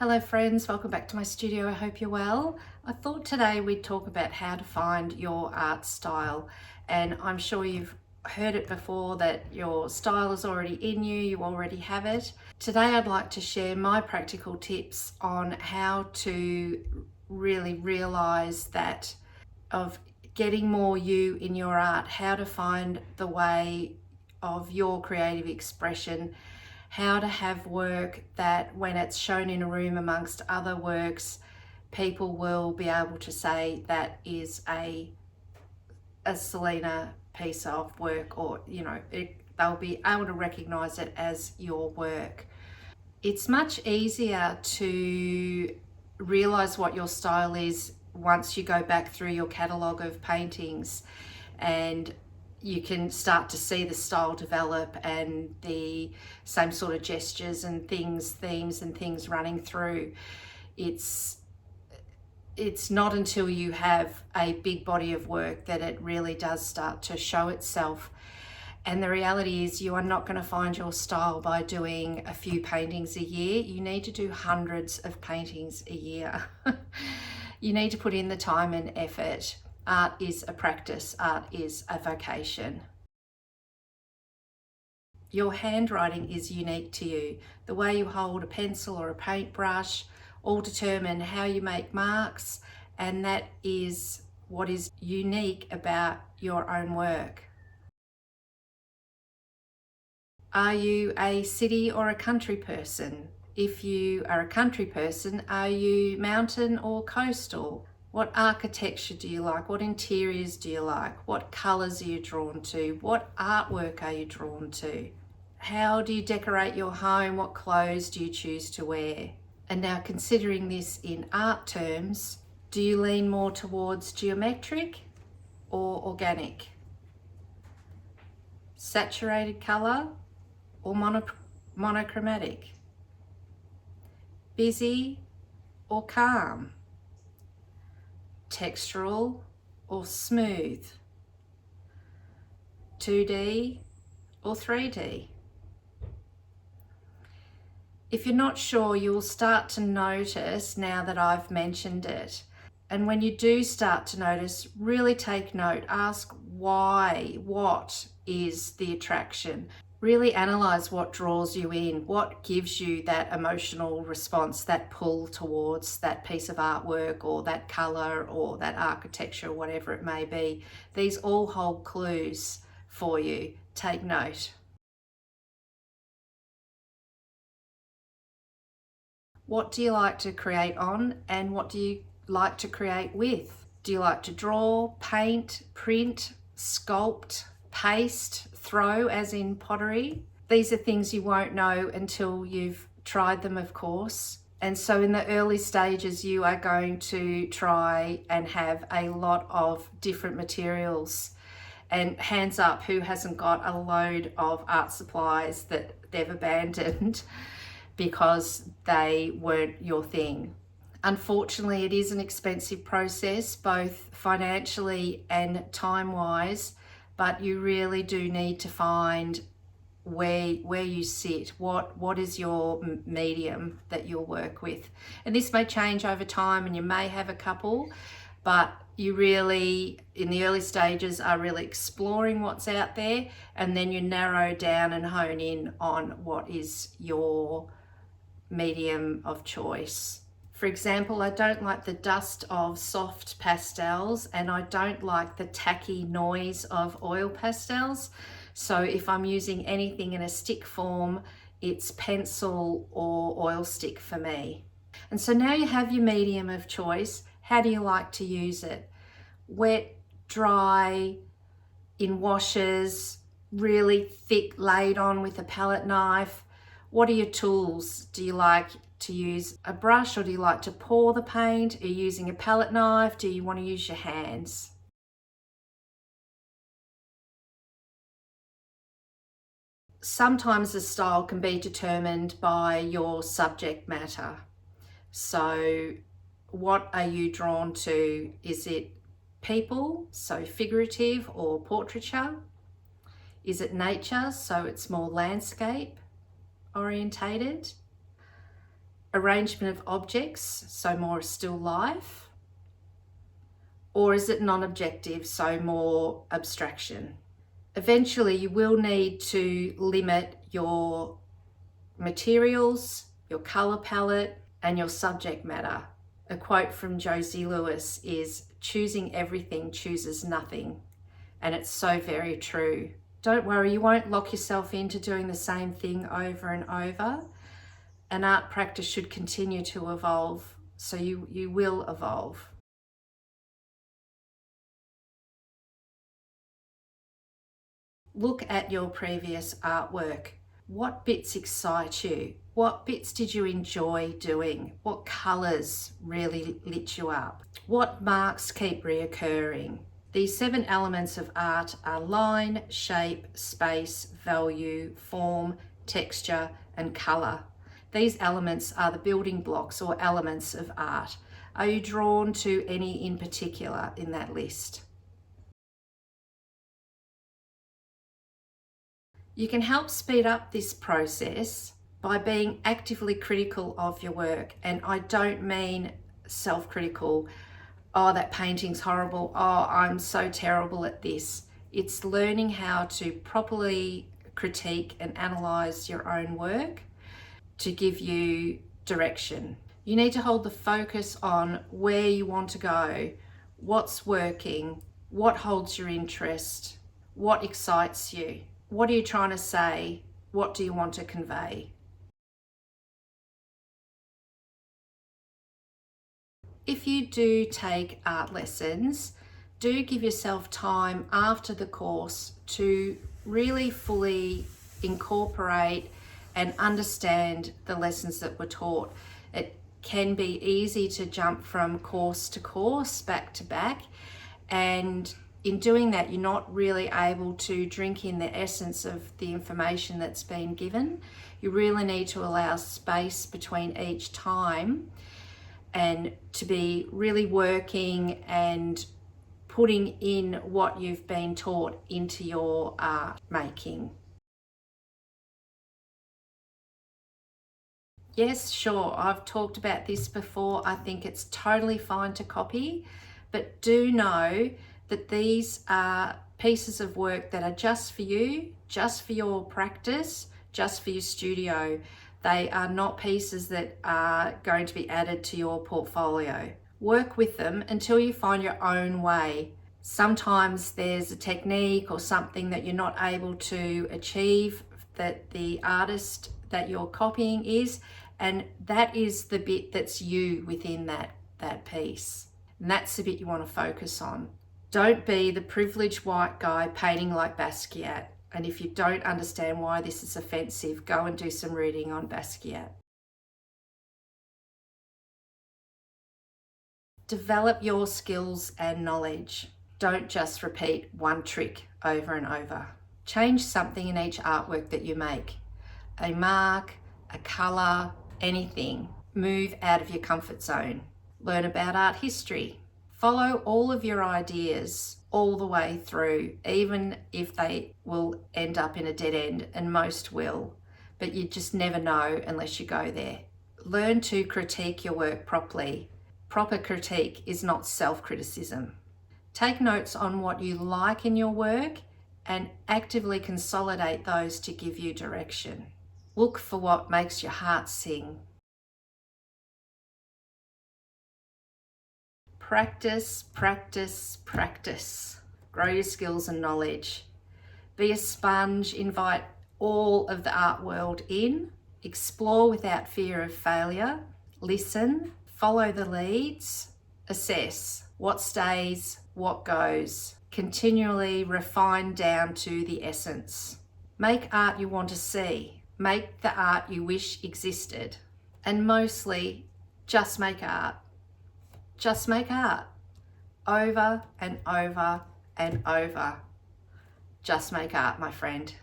Hello friends, welcome back to my studio. I hope you're well. I thought today we'd talk about how to find your art style, and I'm sure you've heard it before that your style is already in you, you already have it. Today I'd like to share my practical tips on how to really realize that of getting more you in your art, how to find the way of your creative expression, how to have work that when it's shown in a room amongst other works, people will be able to say that is a Selina piece of work, or they'll be able to recognize it as your work. It's much easier to realize what your style is once you go back through your catalogue of paintings, and you can start to see the style develop and the same sort of gestures and themes and things running through. It's not until you have a big body of work that it really does start to show itself. And the reality is you are not going to find your style by doing a few paintings a year. You need to do hundreds of paintings a year. You need to put in the time and effort. Art is a practice, art is a vocation. Your handwriting is unique to you. The way you hold a pencil or a paintbrush all determine how you make marks, and that is what is unique about your own work. Are you a city or a country person? If you are a country person, are you mountain or coastal? What architecture do you like? What interiors do you like? What colours are you drawn to? What artwork are you drawn to? How do you decorate your home? What clothes do you choose to wear? And now, considering this in art terms, do you lean more towards geometric or organic? Saturated colour or monochromatic? Busy or calm? Textural or smooth? 2D or 3D? If you're not sure, you'll start to notice now that I've mentioned it. And when you do start to notice, really take note. Ask why. What is the attraction? Really analyze what draws you in, what gives you that emotional response, that pull towards that piece of artwork or that color or that architecture, whatever it may be. These all hold clues for you. Take note. What do you like to create on, and what do you like to create with? Do you like to draw, paint, print, sculpt, paste, throw, as in pottery? These are things you won't know until you've tried them, of course. And so in the early stages, you are going to try and have a lot of different materials. And hands up, who hasn't got a load of art supplies that they've abandoned because they weren't your thing? Unfortunately, it is an expensive process, both financially and time-wise, but you really do need to find where you sit, what is your medium that you'll work with. And this may change over time, and you may have a couple, but you really, in the early stages, are really exploring what's out there, and then you narrow down and hone in on what is your medium of choice. For example, I don't like the dust of soft pastels, and I don't like the tacky noise of oil pastels. So if I'm using anything in a stick form, it's pencil or oil stick for me. And so now you have your medium of choice. How do you like to use it? Wet, dry, in washes, really thick, laid on with a palette knife? What are your tools? Do you like to use a brush, or do you like to pour the paint? Are you using a palette knife? Do you want to use your hands? Sometimes the style can be determined by your subject matter. So what are you drawn to? Is it people, so figurative or portraiture? Is it nature, so it's more landscape orientated? arrangement of objects, so more still life? Or is it non-objective, so more abstraction? Eventually, you will need to limit your materials, your colour palette, and your subject matter. A quote from Josie Lewis is, "Choosing everything chooses nothing." And it's so very true. Don't worry, you won't lock yourself into doing the same thing over and over. An art practice should continue to evolve, so you will evolve. Look at your previous artwork. What bits excite you? What bits did you enjoy doing? What colours really lit you up? What marks keep reoccurring? These 7 elements of art are line, shape, space, value, form, texture, and colour. These elements are the building blocks or elements of art. Are you drawn to any in particular in that list? You can help speed up this process by being actively critical of your work. And I don't mean self-critical, oh, that painting's horrible, oh, I'm so terrible at this. It's learning how to properly critique and analyze your own work to give you direction. You need to hold the focus on where you want to go, what's working, what holds your interest, what excites you. What are you trying to say? What do you want to convey? If you do take art lessons, do give yourself time after the course to really fully incorporate and understand the lessons that were taught. It can be easy to jump from course to course, back to back, and in doing that, you're not really able to drink in the essence of the information that's been given. You really need to allow space between each time and to be really working and putting in what you've been taught into your art making. Yes, sure, I've talked about this before. I think it's totally fine to copy, but do know that these are pieces of work that are just for you, just for your practice, just for your studio. They are not pieces that are going to be added to your portfolio. Work with them until you find your own way. Sometimes there's a technique or something that you're not able to achieve that the artist that you're copying is, and that is the bit that's you within that piece. And that's the bit you want to focus on. Don't be the privileged white guy painting like Basquiat. And if you don't understand why this is offensive, go and do some reading on Basquiat. Develop your skills and knowledge. Don't just repeat one trick over and over. Change something in each artwork that you make. A mark, a colour, anything. Move out of your comfort zone. Learn about art history. Follow all of your ideas all the way through, even if they will end up in a dead end, and most will, but you just never know unless you go there. Learn to critique your work properly. Proper critique is not self-criticism. Take notes on what you like in your work and actively consolidate those to give you direction. Look for what makes your heart sing. Practice, practice, practice. Grow your skills and knowledge. Be a sponge, invite all of the art world in. Explore without fear of failure. Listen, follow the leads. Assess what stays, what goes. Continually refine down to the essence. Make art you want to see. Make the art you wish existed. And mostly, just make art. Just make art. Over and over and over. Just make art, my friend.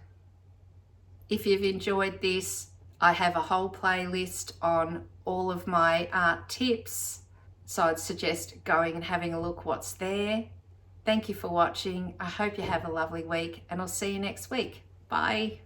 If you've enjoyed this, I have a whole playlist on all of my art tips, so I'd suggest going and having a look what's there. Thank you for watching. I hope you have a lovely week, and I'll see you next week. Bye.